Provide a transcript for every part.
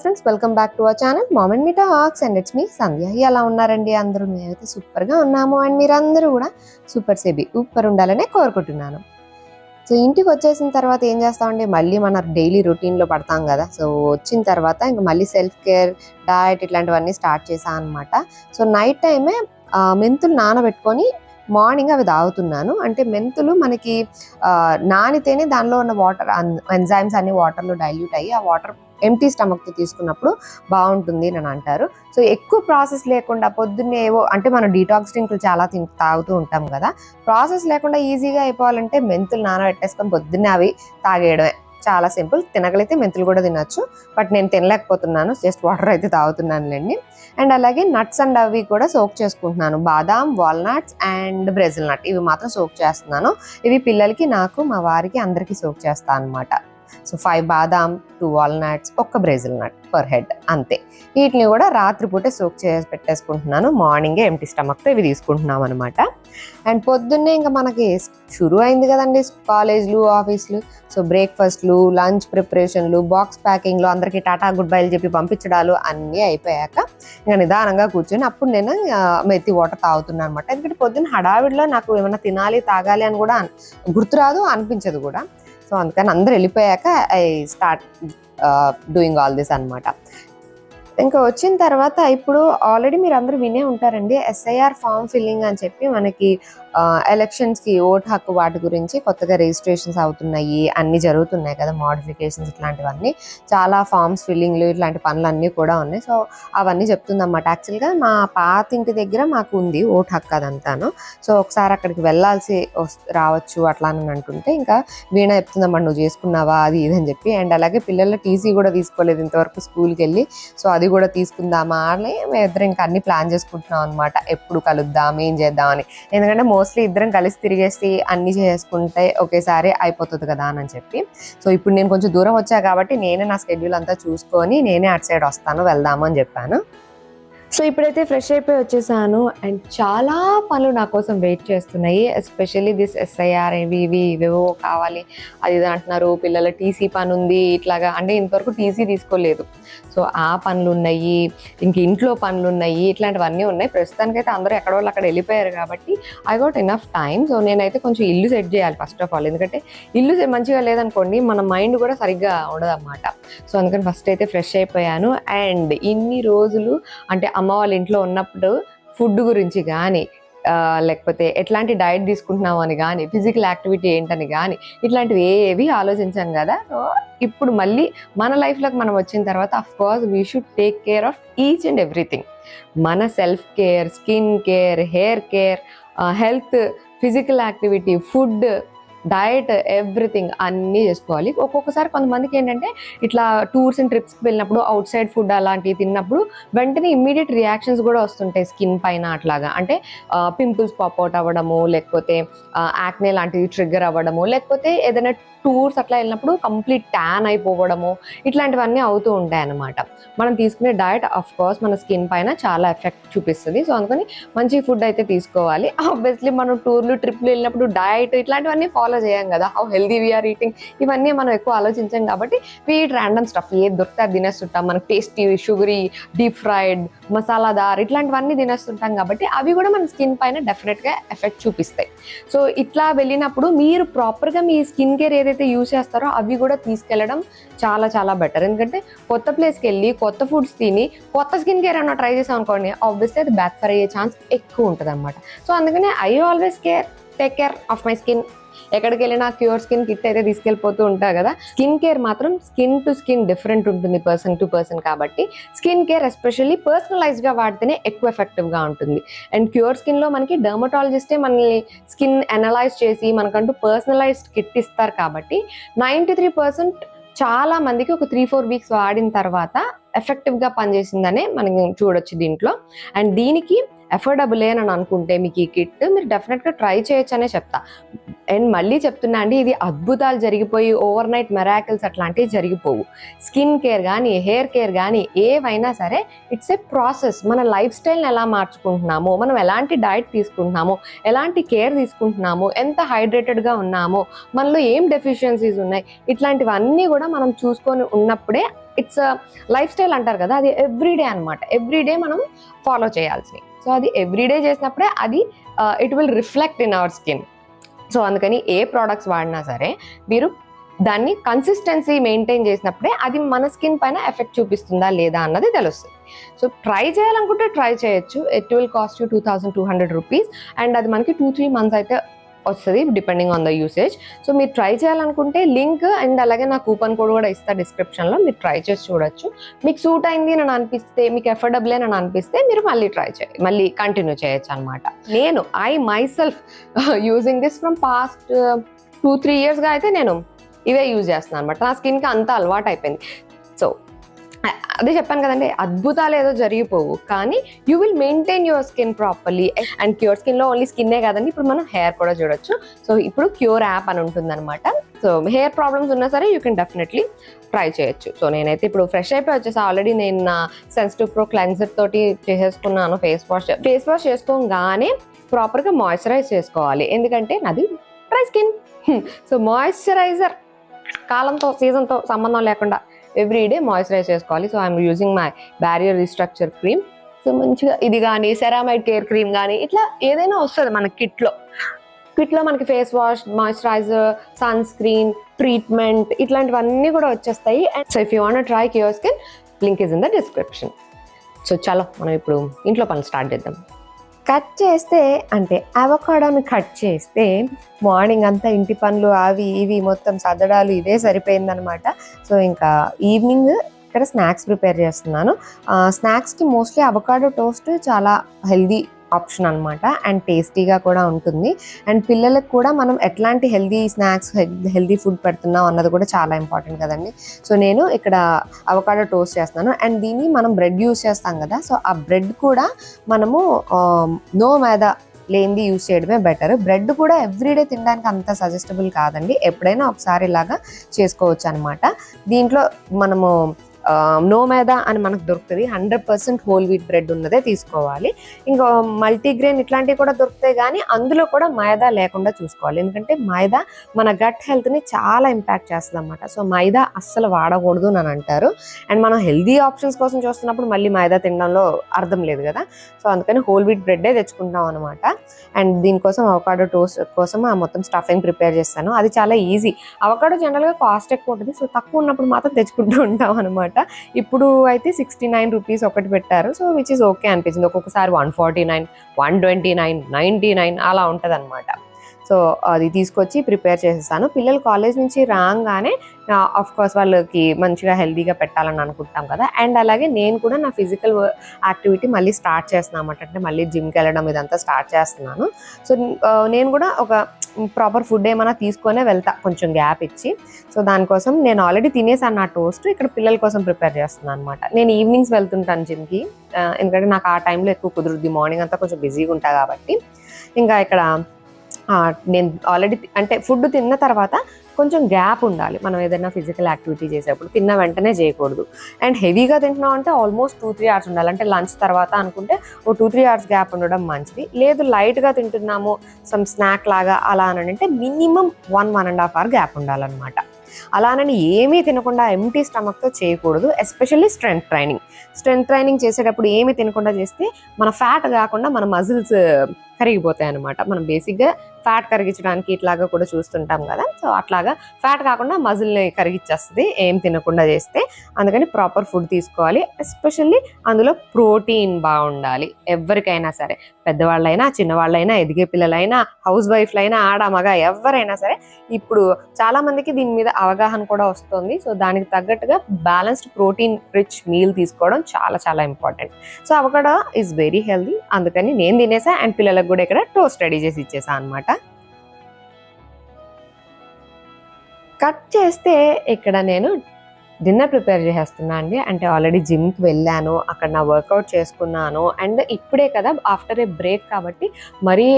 Friends, welcome back to our channel mom and me talks and it's me Sandhya. ఎలా ఉన్నారండి అందరూ? మేమైతే సూపర్గా ఉన్నాము అండ్ మీరందరూ కూడా సూపర్ ఉండాలనే కోరుకుంటున్నాను. సో ఇంటికి వచ్చేసిన తర్వాత ఏం చేస్తామండి, మళ్ళీ మన డైలీ రొటీన్లో పడతాం కదా. సో వచ్చిన తర్వాత ఇంకా మళ్ళీ సెల్ఫ్ కేర్, డయట్ ఇట్లాంటివన్నీ స్టార్ట్ చేశాను అనమాట. సో నైట్ టైమే మెంతులు నానబెట్టుకొని మార్నింగ్ అవి తాగుతున్నాను. అంటే మెంతులు మనకి నానితేనే దానిలో ఉన్న వాటర్ ఎంజైమ్స్ అన్ని వాటర్లో డైల్యూట్ అయ్యి ఆ వాటర్ ఎంటీ స్టమక్తో తీసుకున్నప్పుడు బాగుంటుంది అని అంటారు. సో ఎక్కువ ప్రాసెస్ లేకుండా పొద్దున్నే ఏవో అంటే మనం డీటాక్స్ డ్రింక్లు చాలా తాగుతూ ఉంటాం కదా. ప్రాసెస్ లేకుండా ఈజీగా అయిపోవాలంటే మెంతులు నానబెట్టేసుకొని పొద్దున్నే అవి తాగేయడమే. చాలా సింపుల్. తినగలిగితే మెంతులు కూడా తినొచ్చు, బట్ నేను తినలేకపోతున్నాను, జస్ట్ వాటర్ అయితే తాగుతున్నానులేండి. అండ్ అలాగే నట్స్ అండ్ అవి కూడా సోక్ చేసుకుంటున్నాను. బాదాం, వాల్నట్స్ అండ్ బ్రెజిల్ నట్ ఇవి మాత్రం సోక్ చేస్తున్నాను. ఇవి పిల్లలకి, నాకు, మా వారికి అందరికీ సోక్ చేస్తాను అనమాట. సో 5 బాదాం, 2 వాల్నట్స్, 1 బ్రెజిల్ నట్ పర్ హెడ్ అంతే. వీటిని కూడా రాత్రిపూటే సోక్ చేసి పెట్టేసుకుంటున్నాను. మార్నింగే ఎంటీ స్టమక్తో ఇవి తీసుకుంటున్నాం అనమాట. అండ్ పొద్దున్నే ఇంకా మనకి షురు అయింది కదండి కాలేజ్లు, ఆఫీసులు. సో బ్రేక్ఫాస్ట్లు, లంచ్ ప్రిపరేషన్లు, బాక్స్ ప్యాకింగ్లు, అందరికీ టాటా గుడ్ బైలు చెప్పి పంపించడాలు అన్నీ అయిపోయాక ఇంకా నిదానంగా కూర్చొని అప్పుడు నేను మెత్తి వాటర్ తాగుతున్నాను అనమాట. ఎందుకంటే పొద్దున్న హడావిడిలో నాకు ఏమైనా తినాలి, తాగాలి అని కూడా గుర్తురాదు, అనిపించదు కూడా. సో అందుకని అందరు వెళ్ళిపోయాక I start doing all this అనమాట. ఇంకా వచ్చిన తర్వాత ఇప్పుడు ఆల్రెడీ మీరు అందరూ వినే ఉంటారండి, SIR ఫామ్ ఫిల్లింగ్ అని చెప్పి మనకి ఎలక్షన్స్కి ఓట్ హక్కు వాటి గురించి కొత్తగా రిజిస్ట్రేషన్స్ అవుతున్నాయి, అన్నీ జరుగుతున్నాయి కదా, మోడిఫికేషన్స్ ఇట్లాంటివన్నీ. చాలా ఫామ్స్ ఫిల్లింగ్లు ఇట్లాంటి పనులన్నీ కూడా ఉన్నాయి. సో అవన్నీ చెప్తుందన్నమాట. యాక్చువల్గా మా పాత ఇంటి దగ్గర మాకు ఉంది ఓట్ హక్కు అదంతాను. సో ఒకసారి అక్కడికి వెళ్ళాల్సి రావచ్చు అట్లా అని అంటుంటే ఇంకా వీణ చెప్తుందన్నమాట, నువ్వు చేసుకున్నావా అది ఇది అని చెప్పి. అండ్ అలాగే పిల్లల టీసీ కూడా తీసుకోలేదు ఇంతవరకు స్కూల్కి వెళ్ళి. సో అది కూడా తీసుకుందామా అని మేమిద్దరం ఇంకా అన్ని ప్లాన్ చేసుకుంటున్నాం అనమాట. ఎప్పుడు కలుద్దాం, ఏం చేద్దామని. ఎందుకంటే మోస్ట్లీ ఇద్దరం కలిసి తిరిగేసి అన్ని చేసుకుంటే ఒకేసారి అయిపోతుంది కదా అని చెప్పి. సో ఇప్పుడు నేను కొంచెం దూరం వచ్చా కాబట్టి నేనే నా స్కెడ్యూల్ అంతా చూసుకొని నేనే అటు సైడ్ వస్తాను, వెళ్దాము అని చెప్పాను. సో ఇప్పుడైతే ఫ్రెష్ అయిపోయి వచ్చేసాను అండ్ చాలా పనులు నా కోసం వెయిట్ చేస్తున్నాయి. ఎస్పెషల్లీ దిస్ SIR ఇవేవో కావాలి అది ఇది అంటున్నారు. పిల్లల టీసీ పని ఉంది ఇట్లాగా, అంటే ఇంతవరకు టీసీ తీసుకోలేదు. సో ఆ పనులు ఉన్నాయి, ఇంక ఇంట్లో పనులు ఉన్నాయి, ఇట్లాంటివన్నీ ఉన్నాయి. ప్రస్తుతానికైతే అందరూ ఎక్కడ వాళ్ళు అక్కడ వెళ్ళిపోయారు కాబట్టి I got enough time. So నేనైతే కొంచెం ఇల్లు సెట్ చేయాలి ఫస్ట్ ఆఫ్ ఆల్. ఎందుకంటే ఇల్లు మంచిగా లేదనుకోండి మన మైండ్ కూడా సరిగ్గా ఉండదు అన్నమాట. సో అందుకని ఫస్ట్ అయితే ఫ్రెష్ అయిపోయాను. అండ్ ఇన్ని రోజులు అంటే అమ్మ వాళ్ళ ఇంట్లో ఉన్నప్పుడు ఫుడ్ గురించి కానీ, లేకపోతే ఎట్లాంటి డైట్ తీసుకుంటున్నాము అని కానీ, ఫిజికల్ యాక్టివిటీ ఏంటని కానీ ఇట్లాంటివి ఏవి ఆలోచించాం కదా. సో ఇప్పుడు మళ్ళీ మన లైఫ్లోకి మనం వచ్చిన తర్వాత of course we should take care of each and everything. మన self care, skin care, hair care, health, physical activity, food, diet, everything అన్నీ చేసుకోవాలి. ఒక్కొక్కసారి కొంతమందికి ఏంటంటే ఇట్లా టూర్స్ అండ్ ట్రిప్స్కి వెళ్ళినప్పుడు అవుట్ సైడ్ ఫుడ్ అలాంటివి తిన్నప్పుడు వెంటనే ఇమ్మీడియట్ రియాక్షన్స్ కూడా వస్తుంటాయి స్కిన్ పైన. అట్లాగా అంటే పింపుల్స్ పాప్అవుట్ అవ్వడము, లేకపోతే యాక్నే లాంటివి ట్రిగ్గర్ అవ్వడము, లేకపోతే ఏదైనా టూర్స్ అట్లా వెళ్ళినప్పుడు కంప్లీట్ ట్యాన్ అయిపోవడము, ఇట్లాంటివన్నీ అవుతూ ఉంటాయి అన్నమాట. మనం తీసుకునే డయట్ అఫ్ కోర్స్ మన స్కిన్ పైన చాలా ఎఫెక్ట్ చూపిస్తుంది. సో అందుకని మంచి ఫుడ్ అయితే తీసుకోవాలి. ఆబ్వియస్లీ మనం టూర్లు, ట్రిప్లు వెళ్ళినప్పుడు డయట్ ఇట్లాంటివన్నీ ఫాలో చేయం కదా. హౌ హెల్దీ వీఆర్ ఈటింగ్ ఇవన్నీ మనం ఎక్కువ ఆలోచించాం కాబట్టి వీ ఈట్ ర్యాండమ్ స్టఫ్. ఏది దొరికితే అది తినేస్తుంటాం. మనకు టేస్టీ, షుగరీ, డీప్ ఫ్రైడ్, మసాలాదార్ ఇట్లాంటివన్నీ తినేస్తుంటాం కాబట్టి అవి కూడా మన స్కిన్ పైన డెఫినెట్గా ఎఫెక్ట్ చూపిస్తాయి. సో ఇట్లా వెళ్ళినప్పుడు మీరు ప్రాపర్గా మీ స్కిన్ కేర్ ఏదైతే యూజ్ చేస్తారో అవి కూడా తీసుకెళ్ళడం చాలా చాలా బెటర్. ఎందుకంటే కొత్త ప్లేస్కి వెళ్ళి కొత్త ఫుడ్స్ తిని కొత్త స్కిన్ కేర్ ఏమన్నా ట్రై చేసాం అనుకోండి, ఆబ్వియస్లీ అది బ్యాక్ ఫర్ అయ్యే ఛాన్స్ ఎక్కువ ఉంటుంది అనమాట. సో అందుకనే I always take care of my skin. ఎక్కడికి వెళ్ళినా క్యూర్ స్కిన్ కిట్ అయితే తీసుకెళ్ళిపోతూ ఉంటారు కదా. స్కిన్ కేర్ మాత్రం స్కిన్ టు స్కిన్ డిఫరెంట్ ఉంటుంది, పర్సన్ టు పర్సన్. కాబట్టి స్కిన్ కేర్ ఎస్పెషల్లీ పర్సనలైజ్డ్గా వాడితేనే ఎక్కువ ఎఫెక్టివ్గా ఉంటుంది. అండ్ క్యూర్ స్కిన్లో మనకి డర్మటాలజిస్టే మనల్ని స్కిన్ అనలైజ్ చేసి మనకంటూ పర్సనలైజ్డ్ కిట్ ఇస్తారు. కాబట్టి 93% చాలా మందికి ఒక 3-4 వీక్స్ వాడిన తర్వాత ఎఫెక్టివ్గా పనిచేసిందనే మనం చూడొచ్చు దీంట్లో. అండ్ దీనికి అఫోర్డబుల్ అని అనుకుంటే మీకు ఈ కిట్ మీరు డెఫినెట్గా ట్రై చేయొచ్చు అనే చెప్తా. అండ్ మళ్ళీ చెప్తున్నా అండి, ఇది అద్భుతాలు జరిగిపోయి ఓవర్ నైట్ మెరాకిల్స్ అట్లాంటివి జరిగిపోవు. స్కిన్ కేర్ కానీ హెయిర్ కేర్ కానీ ఏవైనా సరే ఇట్స్ ఏ ప్రాసెస్. మన లైఫ్ స్టైల్ని ఎలా మార్చుకుంటున్నామో, మనం ఎలాంటి డైట్ తీసుకుంటున్నామో, ఎలాంటి కేర్ తీసుకుంటున్నామో, ఎంత హైడ్రేటెడ్గా ఉన్నామో, మనలో ఏం డెఫిషియన్సీస్ ఉన్నాయి, ఇట్లాంటివన్నీ కూడా మనం చూసుకొని ఉన్నప్పుడే ఇట్స్ లైఫ్ స్టైల్ అంటారు కదా, అది ఎవ్రీడే అనమాట. ఎవ్రీడే మనం ఫాలో చేయాల్సినవి. సో అది ఎవ్రీడే చేసినప్పుడే అది it will reflect in our skin. So అందుకని ఏ ప్రోడక్ట్స్ వాడినా సరే మీరు దాన్ని కన్సిస్టెన్సీ మెయింటైన్ చేసినప్పుడే అది మన స్కిన్ పైన ఎఫెక్ట్ చూపిస్తుందా లేదా అన్నది తెలుస్తుంది. సో ట్రై చేయాలనుకుంటే ట్రై చేయొచ్చు. It will cost you 2200 rupees and అది మనకి 2-3 months అయితే వస్తుంది depending on the usage. So మీరు ట్రై చేయాలనుకుంటే లింక్ అండ్ అలాగే నా కూపన్ కోడ్ కూడా ఇస్తా డిస్క్రిప్షన్లో, మీరు ట్రై చేసి చూడొచ్చు. మీకు సూట్ అయింది అని అనిపిస్తే, మీకు ఎఫోర్డబుల్ అని అనిపిస్తే మీరు మళ్ళీ కంటిన్యూ చేయొచ్చు అనమాట. నేను my self using this from past 2-3 yearsగా అయితే నేను ఇవే యూజ్ చేస్తున్నాను అనమాట. నా స్కిన్కి అంత అలవాటు అయిపోయింది. సో అదే చెప్పాను కదండి, అద్భుతాలు ఏదో జరిగిపోవు, కానీ you will maintain your skin properly. And cure స్కిన్లో ఓన్లీ స్కిన్నే కాదండి, ఇప్పుడు మనం హెయిర్ కూడా చూడొచ్చు. సో ఇప్పుడు క్యూర్ యాప్ అని ఉంటుంది అనమాట. సో హెయిర్ ప్రాబ్లమ్స్ ఉన్నా సరే యూ కెన్ డెఫినెట్లీ ట్రై చేయొచ్చు. సో నేనైతే ఇప్పుడు ఫ్రెష్ అయిపోయి వచ్చేసి ఆల్రెడీ నేను నా సెన్సిటివ్ ప్రో క్లెన్సర్ తోటి చేసేసుకున్నాను. ఫేస్ వాష్ చేసుకోగానే ప్రాపర్గా మాయిశ్చరైజ్ చేసుకోవాలి, ఎందుకంటే నాది డ్రై స్కిన్. సో మాయిశ్చరైజర్ కాలంతో సీజన్తో సంబంధం లేకుండా ఎవ్రీడే మాయిశ్చరైజ్ చేసుకోవాలి. So I'm using my barrier restructure cream. So మంచిగా ఇది కానీ సెరామైడ్ కేర్ క్రీమ్ కానీ ఇట్లా ఏదైనా వస్తుంది మన కిట్లో మనకి face wash, moisturiser, sunscreen, treatment ఇట్లాంటివన్నీ కూడా వచ్చేస్తాయి. And so if you want try cure skin, link is in the description. So చలో మనం ఇప్పుడు ఇంట్లో పనులు స్టార్ట్ చేద్దాం. కట్ చేస్తే అంటే అవకాడోని కట్ చేస్తే మార్నింగ్ అంతా ఇంటి పనులు అవి ఇవి మొత్తం సదడాలు ఇదే సరిపోయిందనమాట. సో ఇంకా ఈవినింగ్ ఇక్కడ స్నాక్స్ ప్రిపేర్ చేస్తున్నాను. స్నాక్స్కి మోస్ట్లీ అవకాడో టోస్ట్ చాలా హెల్దీ ఆప్షన్ అనమాట అండ్ టేస్టీగా కూడా ఉంటుంది. అండ్ పిల్లలకు కూడా మనం ఎట్లాంటి హెల్దీ స్నాక్స్, హెల్దీ ఫుడ్ పెడుతున్నాం అన్నది కూడా చాలా ఇంపార్టెంట్ కదండి. సో నేను ఇక్కడ అవకాడో టోస్ట్ చేస్తున్నాను. అండ్ దీన్ని మనం బ్రెడ్ యూస్ చేస్తాం కదా, సో ఆ బ్రెడ్ కూడా మనము నో మైదా లేనిది యూస్ చేయడమే బెటర్. బ్రెడ్ కూడా ఎవ్రీడే తినడానికి అంత సజెస్టబుల్ కాదండి, ఎప్పుడైనా ఒకసారి ఇలాగా చేసుకోవచ్చు అనమాట. దీంట్లో మనము నో మైదా అని మనకు దొరుకుతుంది. 100% హోల్ వీట్ బ్రెడ్ ఉన్నదే తీసుకోవాలి. ఇంకా మల్టీగ్రెయిన్ ఇట్లాంటివి కూడా దొరుకుతాయి, కానీ అందులో కూడా మైదా లేకుండా చూసుకోవాలి, ఎందుకంటే మైదా మన గట్ హెల్త్ని చాలా ఇంపాక్ట్ చేస్తుంది అనమాట. సో మైదా అస్సలు వాడకూడదు అని అంటారు. అండ్ మనం హెల్దీ ఆప్షన్స్ కోసం చూస్తున్నప్పుడు మళ్ళీ మైదా తినడంలో అర్థం లేదు కదా. సో అందుకని హోల్ వీట్ బ్రెడ్డే తెచ్చుకుంటాం అనమాట. అండ్ దీనికోసం అవకాడో టోస్ట్ కోసం మొత్తం స్టఫింగ్ ప్రిపేర్ చేస్తాను. అది చాలా ఈజీ. అవకాడో జనరల్గా కాస్ట్ ఎక్కువ ఉంటుంది, సో తక్కువ ఉన్నప్పుడు మాత్రం తెచ్చుకుంటూ ఉంటాం అనమాట. ఇప్పుడు అయితే 69 రూపీస్ ఒకటి పెట్టారు. సో విచ్ ఈస్ ఓకే అనిపించింది. ఒక్కొక్కసారి 149, 129, 99 అలా ఉంటుంది అనమాట. సో అది తీసుకొచ్చి ప్రిపేర్ చేసేస్తాను. పిల్లలు కాలేజ్ నుంచి రాగానే ఆఫ్ కోర్స్ వాళ్ళకి మంచిగా హెల్తీగా పెట్టాలని అనుకుంటాం కదా. అండ్ అలాగే నేను కూడా నా ఫిజికల్ యాక్టివిటీ మళ్ళీ స్టార్ట్ చేస్తున్నాను అనమాట. అంటే మళ్ళీ జిమ్కి వెళ్ళడం ఇదంతా స్టార్ట్ చేస్తున్నాను. సో నేను కూడా ఒక ప్రాపర్ ఫుడ్ ఏమైనా తీసుకొనే వెళ్తా, కొంచెం గ్యాప్ ఇచ్చి. సో దానికోసం నేను ఆల్రెడీ తినేసాను నా టోస్ట్, ఇక్కడ పిల్లల కోసం ప్రిపేర్ చేస్తున్నాను అనమాట. నేను ఈవినింగ్స్ వెళ్తుంటాను జిమ్కి, ఎందుకంటే నాకు ఆ టైంలో ఎక్కువ కుదురుద్ది, మార్నింగ్ అంతా కొంచెం బిజీగా ఉంటా కాబట్టి. ఇంకా ఇక్కడ నేను ఆల్రెడీ అంటే ఫుడ్ తిన్న తర్వాత కొంచెం గ్యాప్ ఉండాలి. మనం ఏదైనా ఫిజికల్ యాక్టివిటీ చేసేప్పుడు తిన్న వెంటనే చేయకూడదు. అండ్ హెవీగా తింటున్నాం అంటే ఆల్మోస్ట్ 2-3 hours ఉండాలి. అంటే లంచ్ తర్వాత అనుకుంటే 2-3 hours గ్యాప్ ఉండడం మంచిది. లేదు లైట్గా తింటున్నాము సమ్ స్నాక్ లాగా అలా అని అంటే మినిమం 1-1.5 hour గ్యాప్ ఉండాలన్నమాట. అలానని ఏమీ తినకుండా ఎంటీ స్టమక్తో చేయకూడదు. ఎస్పెషల్లీ స్ట్రెంత్ ట్రైనింగ్ చేసేటప్పుడు ఏమీ తినకుండా చేస్తే మన ఫ్యాట్ కాకుండా మన మజిల్స్ కరిగిపోతాయి అనమాట. మనం బేసిక్గా ఫ్యాట్ కరిగించడానికి ఇట్లాగా కూడా చూస్తుంటాం కదా. సో అట్లాగా ఫ్యాట్ కాకుండా మజిల్ని కరిగిచ్చేస్తుంది ఏం తినకుండా చేస్తే. అందుకని ప్రాపర్ ఫుడ్ తీసుకోవాలి. ఎస్పెషల్లీ అందులో ప్రోటీన్ బాగుండాలి. ఎవరికైనా సరే, పెద్దవాళ్ళైనా చిన్నవాళ్ళైనా ఎదిగే పిల్లలైనా హౌస్ వైఫ్లైనా ఆడ మగ ఎవరైనా సరే ఇప్పుడు చాలా మందికి దీని మీద అవగాహన కూడా వస్తుంది. సో దానికి తగ్గట్టుగా బ్యాలెన్స్డ్ ప్రోటీన్ రిచ్ మీల్ తీసుకోవడం చాలా చాలా important. So avocado is very healthy, అందుకని నేను తినేసా అండ్ పిల్లలకు కూడా ఇక్కడ టోస్ట్ రెడీ చేసి ఇచ్చేసా అనమాట. కట్ చేస్తే ఇక్కడ నేను డిన్నర్ ప్రిపేర్ చేసేస్తున్నా అండి. అంటే ఆల్రెడీ జిమ్కి వెళ్ళాను, అక్కడ నా వర్కౌట్ చేసుకున్నాను. అండ్ ఇప్పుడే కదా ఆఫ్టర్ ఏ బ్రేక్ కాబట్టి మరీ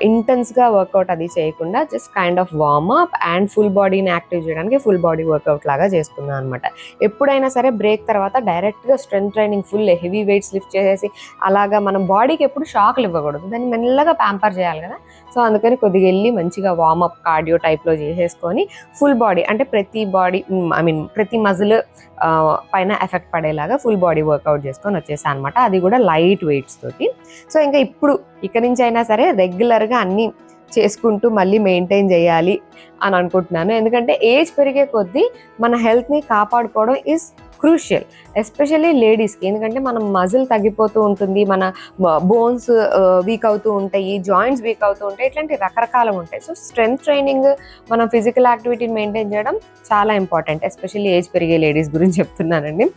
ఇంటెన్స్గా వర్కౌట్ అది చేయకుండా just kind of warmup and full బాడీని యాక్టివ్ చేయడానికి ఫుల్ బాడీ వర్కౌట్ లాగా చేసుకున్నాను అనమాట. ఎప్పుడైనా సరే బ్రేక్ తర్వాత డైరెక్ట్గా strength training full heavy weights lift చేసేసి అలాగా మనం బాడీకి ఎప్పుడు షాక్లు ఇవ్వకూడదు, దాన్ని మెల్లగా ప్యాంపర్ చేయాలి కదా. సో అందుకని కొద్దిగా వెళ్ళి మంచిగా వార్మప్ కార్డియో టైప్లో చేసేసుకొని ఫుల్ బాడీ అంటే ప్రతి మజిల్ పైన ఎఫెక్ట్ పడేలాగా ఫుల్ బాడీ వర్కౌట్ చేసుకొని వచ్చేసాను అనమాట. అది కూడా లైట్ వెయిట్స్ తోటి. సో ఇంకా ఇప్పుడు ఇక్కడి నుంచి అయినా సరే రెగ్యులర్గా అన్నీ చేసుకుంటూ మళ్ళీ మెయింటైన్ చేయాలి అని అనుకుంటున్నాను. ఎందుకంటే ఏజ్ పెరిగే కొద్దీ మన హెల్త్ని కాపాడుకోవడం ఈజ్ క్రూషియల్, ఎస్పెషల్లీ లేడీస్కి. ఎందుకంటే మనం మజిల్ తగ్గిపోతూ ఉంటుంది, మన బోన్స్ వీక్ అవుతూ ఉంటాయి, జాయింట్స్ వీక్ అవుతూ ఉంటాయి, ఇట్లాంటి రకరకాలు ఉంటాయి. సో స్ట్రెంగ్త్ ట్రైనింగ్, మనం ఫిజికల్ యాక్టివిటీని మెయింటైన్ చేయడం చాలా ఇంపార్టెంట్, ఎస్పెషల్లీ ఏజ్ పెరిగే లేడీస్ గురించి చెప్తున్నానండి.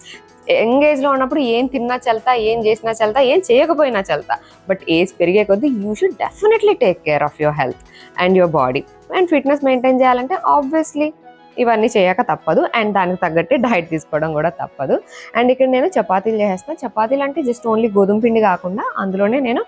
యంగ్ ఏజ్లో ఉన్నప్పుడు ఏం తిన్నా చల్తా, ఏం చేసినా చల్తా, ఏం చేయకపోయినా చల్తా. బట్ ఏజ్ పెరిగే కొద్దీ you should definitely take care of your health and your body. And fitness maintain చేయాలంటే ఆబ్వియస్లీ ఇవన్నీ చేయక తప్పదు. అండ్ దానికి తగ్గట్టు డైట్ తీసుకోవడం కూడా తప్పదు. అండ్ ఇక్కడ నేను చపాతీలు చేస్తాను. చపాతీలు అంటే జస్ట్ ఓన్లీ గోధుమ పిండి కాకుండా అందులోనే నేను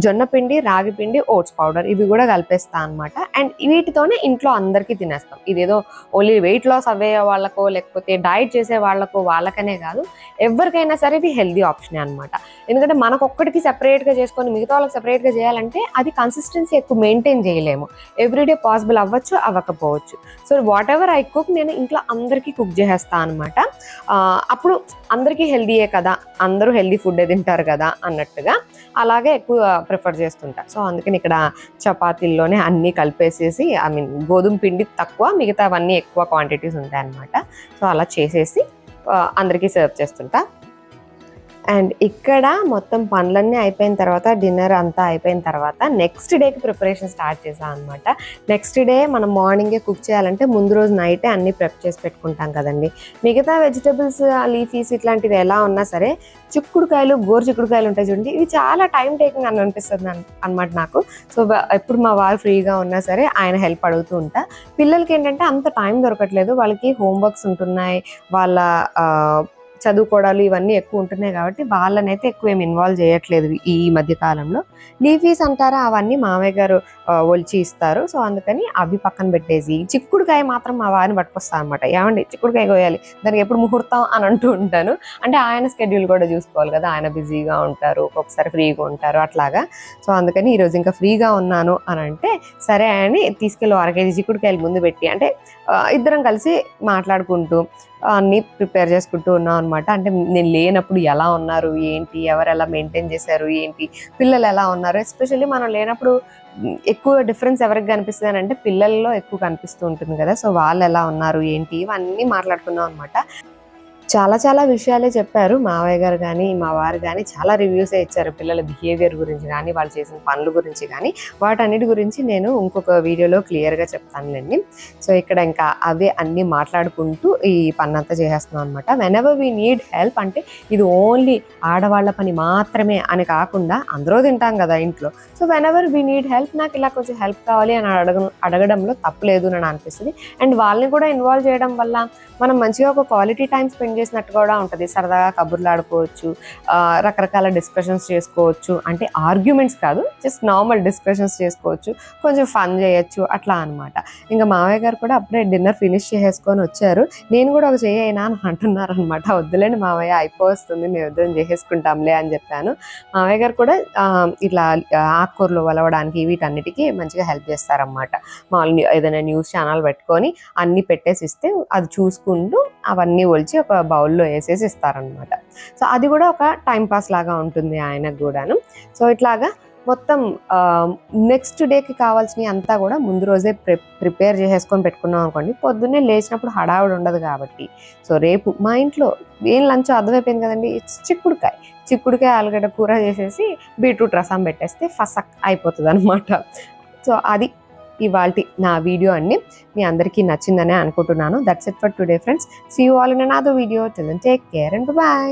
జొన్న పిండి, రాగి పిండి, ఓట్స్ పౌడర్ ఇవి కూడా కలిపేస్తాను అనమాట. అండ్ వీటితోనే ఇంట్లో అందరికీ తినేస్తాం. ఇదేదో ఓన్లీ వెయిట్ లాస్ అవ్వే వాళ్ళకో లేకపోతే డైట్ చేసే వాళ్ళకో వాళ్ళకనే కాదు, ఎవరికైనా సరే ఇది హెల్దీ ఆప్షనే అనమాట. ఎందుకంటే మనకొక్కడికి సెపరేట్గా చేసుకొని మిగతా వాళ్ళకి సెపరేట్గా చేయాలంటే అది కన్సిస్టెన్సీ ఎక్కువ మెయింటైన్ చేయలేము. ఎవ్రీడే పాసిబుల్ అవ్వచ్చు, అవ్వకపోవచ్చు. So whatever I cook నేను ఇంట్లో అందరికీ కుక్ చేసేస్తాను అనమాట. అప్పుడు అందరికీ హెల్దీయే కదా, అందరూ హెల్దీ ఫుడ్ తింటారు కదా అన్నట్టుగా అలాగే ఎక్కువ ప్రిఫర్ చేస్తుంటా. సో అందుకని ఇక్కడ చపాతీల్లోనే అన్నీ కలిపేసేసి గోధుమ పిండి తక్కువ, మిగతావన్నీ ఎక్కువ క్వాంటిటీస్ ఉంటాయి అన్నమాట. సో అలా చేసేసి అందరికీ సర్వ్ చేస్తుంటా. అండ్ ఇక్కడ మొత్తం పనులన్నీ అయిపోయిన తర్వాత, డిన్నర్ అంతా అయిపోయిన తర్వాత నెక్స్ట్ డేకి ప్రిపరేషన్ స్టార్ట్ చేసాం అనమాట. నెక్స్ట్ డే మనం మార్నింగే కుక్ చేయాలంటే ముందు రోజు నైటే అన్నీ ప్రెప్ చేసి పెట్టుకుంటాం కదండి. మిగతా వెజిటబుల్స్, లీఫీస్ ఇట్లాంటివి ఎలా ఉన్నా సరే చిక్కుడుకాయలు, గోరు చిక్కుడుకాయలు ఉంటాయి చూడండి, ఇవి చాలా టైం టేకింగ్ అని అనిపిస్తుంది అనమాట నాకు. సో ఎప్పుడు మా వారు ఫ్రీగా ఉన్నా సరే ఆయన హెల్ప్ అడుగుతూ ఉంటా. పిల్లలకి ఏంటంటే అంత టైం దొరకట్లేదు, వాళ్ళకి హోంవర్క్స్ ఉంటున్నాయి, వాళ్ళ చదువుకోవడాలు ఇవన్నీ ఎక్కువ ఉంటున్నాయి కాబట్టి వాళ్ళనైతే ఎక్కువ ఏమి ఇన్వాల్వ్ చేయట్లేదు ఈ మధ్య కాలంలో. లీఫీస్ అంటారా, అవన్నీ మామయ్య గారు ఒలిచి ఇస్తారు. సో అందుకని అవి పక్కన పెట్టేసి చిక్కుడుకాయ మాత్రం మా వారిని పట్టుకొస్తాను అనమాట. ఏమండి చిక్కుడుకాయ కోయాలి, దానికి ఎప్పుడు ముహూర్తం అని అంటూ ఉంటాను. అంటే ఆయన స్కెడ్యూల్ కూడా చూసుకోవాలి కదా, ఆయన బిజీగా ఉంటారు, ఒక్కొక్కసారి ఫ్రీగా ఉంటారు అట్లాగా. సో అందుకని ఈరోజు ఇంకా ఫ్రీగా ఉన్నాను అని అంటే సరే అని తీసుకెళ్ళి 1 kg చిక్కుడుకాయలు ముందు పెట్టి, అంటే ఇద్దరం కలిసి మాట్లాడుకుంటూ అన్నీ ప్రిపేర్ చేసుకుంటూ ఉన్నాం అనమాట. అంటే నేను లేనప్పుడు ఎలా ఉన్నారు ఏంటి, ఎవరు ఎలా మెయింటైన్ చేశారు ఏంటి, పిల్లలు ఎలా ఉన్నారు. ఎస్పెషల్లీ మనం లేనప్పుడు ఎక్కువ డిఫరెన్స్ ఎవరికి కనిపిస్తుంది అని అంటే పిల్లల్లో ఎక్కువ కనిపిస్తూ ఉంటుంది కదా. సో వాళ్ళు ఎలా ఉన్నారు ఏంటి ఇవన్నీ మాట్లాడుకున్నాం అనమాట. చాలా విషయాలే చెప్పారు మావయ్య గారు కానీ మా వారు కానీ, చాలా రివ్యూసే ఇచ్చారు పిల్లల బిహేవియర్ గురించి కానీ, వాళ్ళు చేసిన పనుల గురించి కానీ. వాటన్నిటి గురించి నేను ఇంకొక వీడియోలో క్లియర్గా చెప్తానులేండి. సో ఇక్కడ ఇంకా అవే అన్నీ మాట్లాడుకుంటూ ఈ పని అంతా చేసేస్తున్నాం అనమాట. వెనెవర్ వీ నీడ్ హెల్ప్, అంటే ఇది ఓన్లీ ఆడవాళ్ళ పని మాత్రమే అని కాకుండా అందరూ తింటాం కదా ఇంట్లో. So whenever we need help, నాకు ఇలా కొంచెం హెల్ప్ కావాలి అని అడగడంలో తప్పులేదు అని అనిపిస్తుంది. అండ్ వాళ్ళని కూడా ఇన్వాల్వ్ చేయడం వల్ల మనం మంచిగా ఒక క్వాలిటీ టైం స్పెండ్ చేసినట్టు కూడా ఉంటుంది. సరదాగా కబుర్లు ఆడుకోవచ్చు, రకరకాల డిస్కషన్స్ చేసుకోవచ్చు. అంటే ఆర్గ్యుమెంట్స్ కాదు, జస్ట్ నార్మల్ డిస్కషన్స్ చేసుకోవచ్చు, కొంచెం ఫన్ చేయొచ్చు అట్లా అనమాట. ఇంకా మావయ్య గారు కూడా అప్పుడే డిన్నర్ ఫినిష్ చేసేసుకొని వచ్చారు. నేను కూడా ఒక చేయైనా అని అంటున్నారు అనమాట. వద్దులేండి మావయ్య అయిపోతుంది, మేము ఇద్దరం చేసేసుకుంటాంలే అని చెప్పాను. మావయ్య గారు కూడా ఇట్లా ఆకుకూరలు వలవడానికి వీటన్నిటికీ మంచిగా హెల్ప్ చేస్తారన్నమాట. మామూలు ఏదైనా న్యూస్ ఛానల్ పెట్టుకొని అన్నీ పెట్టేసి ఇస్తే అది చూసుకుంటూ అవన్నీ ఒలిచి ఒక బౌల్లో వేసేసి ఇస్తారనమాట. సో అది కూడా ఒక టైంపాస్ లాగా ఉంటుంది ఆయనకు కూడాను. సో ఇట్లాగా మొత్తం నెక్స్ట్ డేకి కావాల్సినవి అంతా కూడా ముందు రోజే ప్రిపేర్ చేసేసుకొని పెట్టుకున్నాం అనుకోండి, పొద్దున్నే లేచినప్పుడు హడావుడి ఉండదు కాబట్టి. సో రేపు మా ఇంట్లో ఏం లంచ్ అర్థమైపోయింది కదండి, చిక్కుడుకాయ ఆలుగడ్డ కూర చేసేసి బీట్రూట్ రసం పెట్టేస్తే ఫసక్ అయిపోతుంది అనమాట. సో అది ఇవాల్టి నా వీడియో అండి. మీ అందరికీ నచ్చిందనే అనుకుంటున్నాను. That's it for today friends. See you all in another video. Till then take care and by.